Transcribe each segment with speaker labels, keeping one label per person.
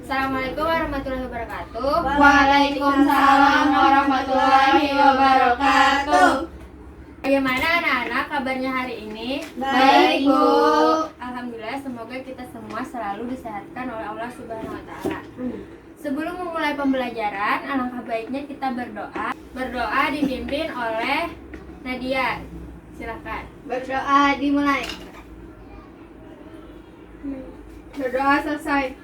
Speaker 1: Assalamualaikum warahmatullahi wabarakatuh.
Speaker 2: Waalaikumsalam warahmatullahi wabarakatuh.
Speaker 1: Bagaimana anak-anak kabarnya hari ini?
Speaker 2: Baik, Bu.
Speaker 1: Alhamdulillah, semoga kita semua selalu disehatkan oleh Allah Subhanahu wa taala. Sebelum memulai pembelajaran, alangkah baiknya kita berdoa. Berdoa dipimpin oleh Nadia. Silakan.
Speaker 2: Berdoa dimulai. Berdoa selesai.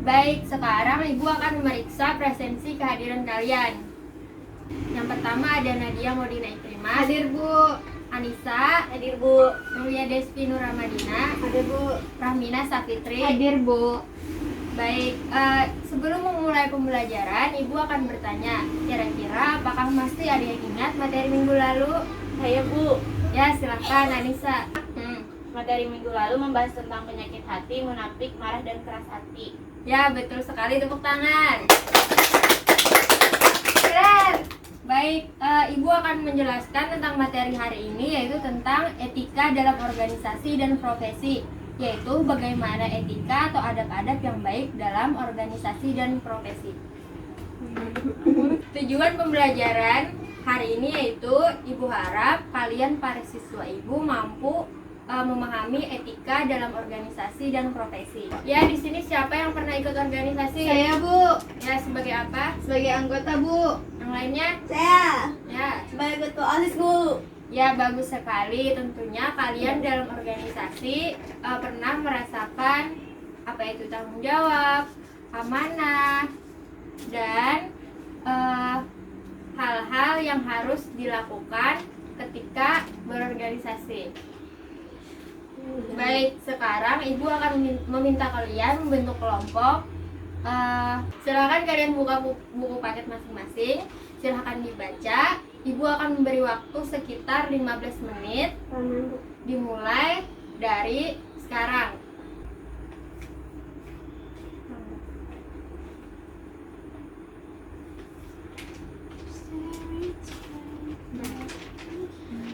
Speaker 1: Baik, sekarang Ibu akan memeriksa presensi kehadiran kalian. Yang pertama ada Nadia Modina Ikrimah.
Speaker 2: Hadir, Bu.
Speaker 1: Anissa.
Speaker 2: Hadir, Bu.
Speaker 1: Nulia Despi Nuramadina.
Speaker 2: Hadir, Bu.
Speaker 1: Rahmina Safitri.
Speaker 2: Hadir, Bu.
Speaker 1: Baik, sebelum memulai pembelajaran, Ibu akan bertanya, kira-kira apakah masih ada yang ingat materi minggu lalu?
Speaker 2: Saya, Bu.
Speaker 1: Ya, silahkan Anissa.
Speaker 2: Materi minggu lalu membahas tentang penyakit hati, munafik, marah, dan keras hati.
Speaker 1: Ya, betul sekali, tepuk tangan. Keren. Baik, Ibu akan menjelaskan tentang materi hari ini, yaitu tentang etika dalam organisasi dan profesi, yaitu bagaimana etika atau adab-adab yang baik dalam organisasi dan profesi. Tujuan pembelajaran hari ini yaitu Ibu harap kalian para siswa Ibu mampu memahami etika dalam organisasi dan profesi. Ya, di sini siapa yang pernah ikut organisasi?
Speaker 2: Saya, Bu.
Speaker 1: Ya, sebagai apa?
Speaker 2: Sebagai anggota, Bu.
Speaker 1: Yang lainnya?
Speaker 2: Saya.
Speaker 1: Ya.
Speaker 2: Sebagai ketua OSIS, Bu.
Speaker 1: Ya, bagus sekali. Tentunya kalian dalam organisasi pernah merasakan apa itu tanggung jawab, amanah, dan hal-hal yang harus dilakukan ketika berorganisasi. Baik, sekarang Ibu akan meminta kalian membentuk kelompok. Silakan kalian buka buku paket masing-masing. Silakan dibaca. Ibu akan memberi waktu sekitar 15 menit. Dimulai dari sekarang.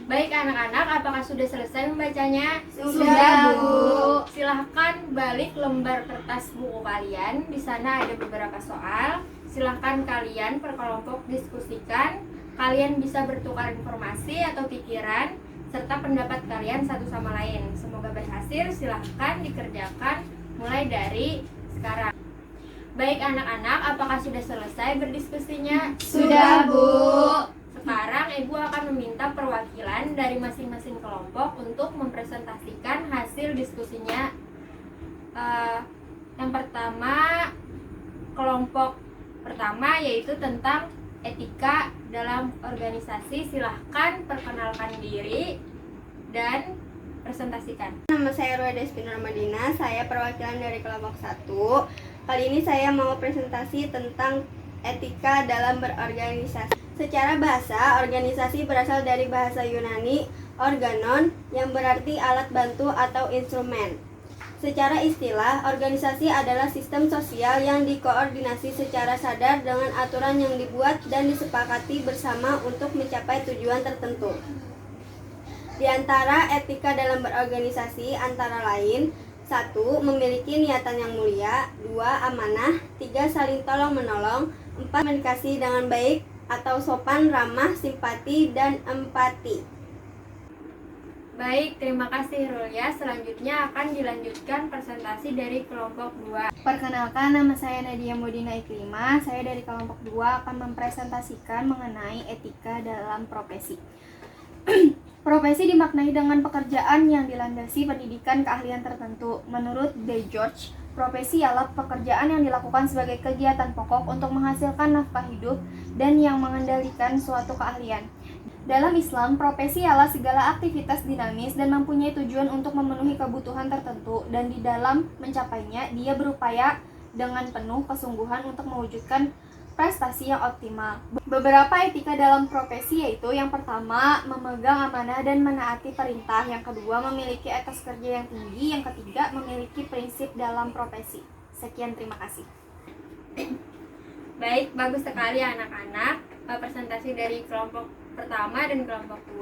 Speaker 1: Baik anak-anak, apakah sudah selesai membacanya?
Speaker 2: Sudah, Bu.
Speaker 1: Silahkan balik lembar kertas buku kalian. Di sana ada beberapa soal. Silahkan kalian per kelompok diskusikan. Kalian bisa bertukar informasi atau pikiran serta pendapat kalian satu sama lain. Semoga berhasil. Silahkan dikerjakan mulai dari sekarang. Baik anak-anak, apakah sudah selesai berdiskusinya?
Speaker 2: Sudah, Bu.
Speaker 1: Sekarang Ibu akan meminta perwakilan dari masing-masing kelompok untuk mempresentasikan hasil diskusinya. Yang pertama, kelompok pertama yaitu tentang etika dalam organisasi. Silahkan perkenalkan diri dan presentasikan.
Speaker 2: Nama saya Nulia Despi Nuramadina, saya perwakilan dari kelompok 1. Kali ini saya mau presentasi tentang etika dalam berorganisasi. Secara bahasa, organisasi berasal dari bahasa Yunani organon yang berarti alat bantu atau instrumen. Secara istilah, organisasi adalah sistem sosial yang dikoordinasi secara sadar dengan aturan yang dibuat dan disepakati bersama untuk mencapai tujuan tertentu. Di antara etika dalam berorganisasi antara lain: 1. Memiliki niatan yang mulia. 2. Amanah. 3. Saling tolong-menolong. 4. Komunikasi dengan baik atau sopan, ramah, simpati, dan empati.
Speaker 1: Baik, terima kasih Rulia. Selanjutnya akan dilanjutkan presentasi dari kelompok 2.
Speaker 3: Perkenalkan, nama saya Nadia Modina Ikrimah. Saya dari kelompok 2 akan mempresentasikan mengenai etika dalam profesi. Profesi dimaknai dengan pekerjaan yang dilandasi pendidikan keahlian tertentu. Menurut De George, profesi ialah pekerjaan yang dilakukan sebagai kegiatan pokok untuk menghasilkan nafkah hidup dan yang mengendalikan suatu keahlian. Dalam Islam, profesi ialah segala aktivitas dinamis dan mempunyai tujuan untuk memenuhi kebutuhan tertentu, dan di dalam mencapainya, dia berupaya dengan penuh kesungguhan untuk mewujudkan prestasi yang optimal. Beberapa etika dalam profesi yaitu: yang pertama, memegang amanah dan menaati perintah. Yang kedua, memiliki etos kerja yang tinggi. Yang ketiga, memiliki prinsip dalam profesi. Sekian, terima kasih.
Speaker 1: Baik, bagus sekali anak-anak. Presentasi dari kelompok pertama dan kelompok 2.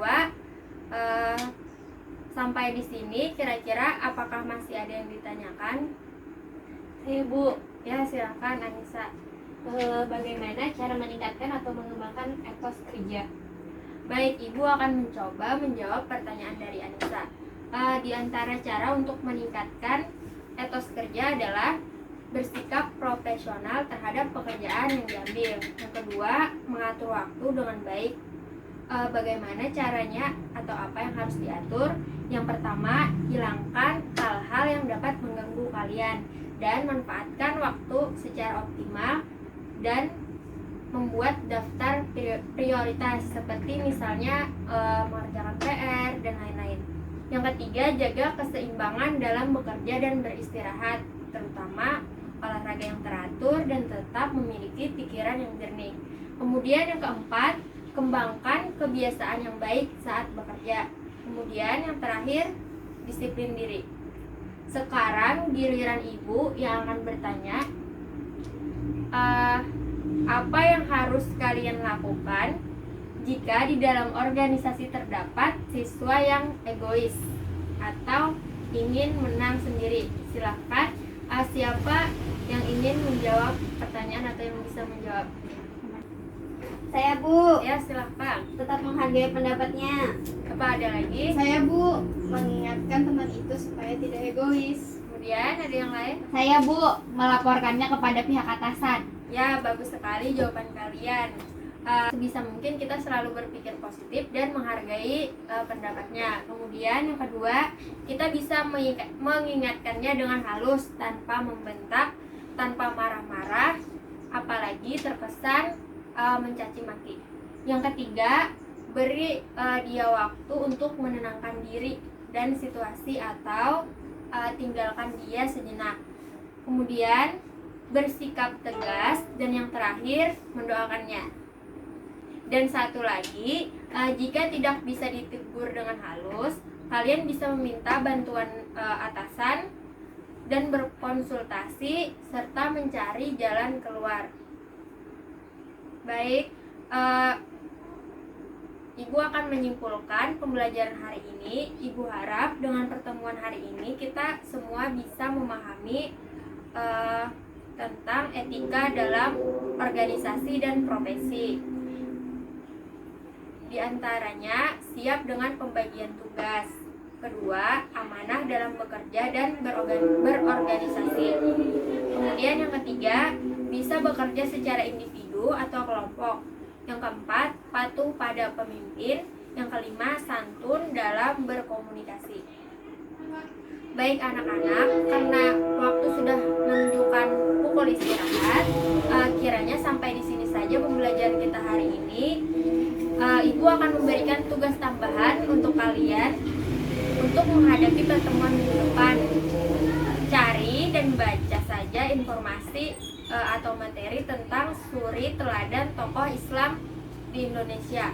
Speaker 1: Sampai di sini, kira-kira apakah masih ada yang ditanyakan?
Speaker 4: Ibu,
Speaker 1: Ya, silakan Anissa.
Speaker 4: bagaimana cara meningkatkan atau mengembangkan etos kerja?
Speaker 1: Baik, Ibu akan mencoba menjawab pertanyaan dari Anissa. Di antara cara untuk meningkatkan etos kerja adalah bersikap profesional terhadap pekerjaan yang diambil. Yang kedua, mengatur waktu dengan baik. Bagaimana caranya atau apa yang harus diatur? Yang pertama, hilangkan hal-hal yang dapat mengganggu kalian dan manfaatkan waktu secara optimal dan membuat daftar prioritas seperti misalnya mengerjakan PR dan lain-lain. Yang ketiga, jaga keseimbangan dalam bekerja dan beristirahat, terutama olahraga yang teratur dan tetap memiliki pikiran yang jernih. Kemudian yang keempat, kembangkan kebiasaan yang baik saat bekerja. Kemudian yang terakhir, disiplin diri. Sekarang giliran Ibu yang akan bertanya, apa yang harus kalian lakukan jika di dalam organisasi terdapat siswa yang egois atau ingin menang sendiri? Silahkan, siapa yang ingin menjawab pertanyaan atau yang bisa menjawab?
Speaker 2: Saya, Bu.
Speaker 1: Ya, silahkan.
Speaker 2: Tetap menghargai pendapatnya.
Speaker 1: Apa ada lagi?
Speaker 3: Saya, Bu, mengingatkan teman itu supaya tidak egois.
Speaker 1: Kemudian ada yang lain?
Speaker 4: Saya, Bu, melaporkannya kepada pihak atasan.
Speaker 1: Ya, bagus sekali jawaban kalian. Sebisa mungkin kita selalu berpikir positif dan menghargai pendapatnya. Kemudian yang kedua, kita bisa mengingatkannya dengan halus, tanpa membentak, tanpa marah-marah, apalagi terkesan mencaci maki. Yang ketiga, beri dia waktu untuk menenangkan diri dan situasi atau tinggalkan dia sejenak. Kemudian bersikap tegas, dan yang terakhir mendoakannya. Dan satu lagi, jika tidak bisa ditegur dengan halus, kalian bisa meminta bantuan atasan dan berkonsultasi serta mencari jalan keluar. Baik, Ibu akan menyimpulkan pembelajaran hari ini. Ibu harap dengan pertemuan hari ini kita semua bisa memahami tentang etika dalam organisasi dan profesi. Di antaranya, siap dengan pembagian tugas. Kedua, amanah dalam bekerja dan berorganisasi. Kemudian yang ketiga, bisa bekerja secara individu atau kelompok. Yang keempat, patuh pada pemimpin. Yang kelima, santun dalam berkomunikasi. Baik anak-anak, karena waktu sudah menunjukkan pukul istirahat, kiranya sampai di sini saja pembelajaran kita hari ini. Ibu akan memberikan tugas tambahan untuk kalian untuk menghadapi pertemuan minggu depan. Cari dan baca saja informasi atau materi tentang suri teladan tokoh Islam di Indonesia.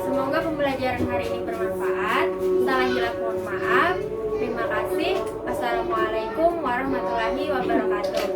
Speaker 1: Semoga pembelajaran hari ini bermanfaat. Salah hilaf mohon maaf. Terima kasih. Wassalamualaikum warahmatullahi wabarakatuh.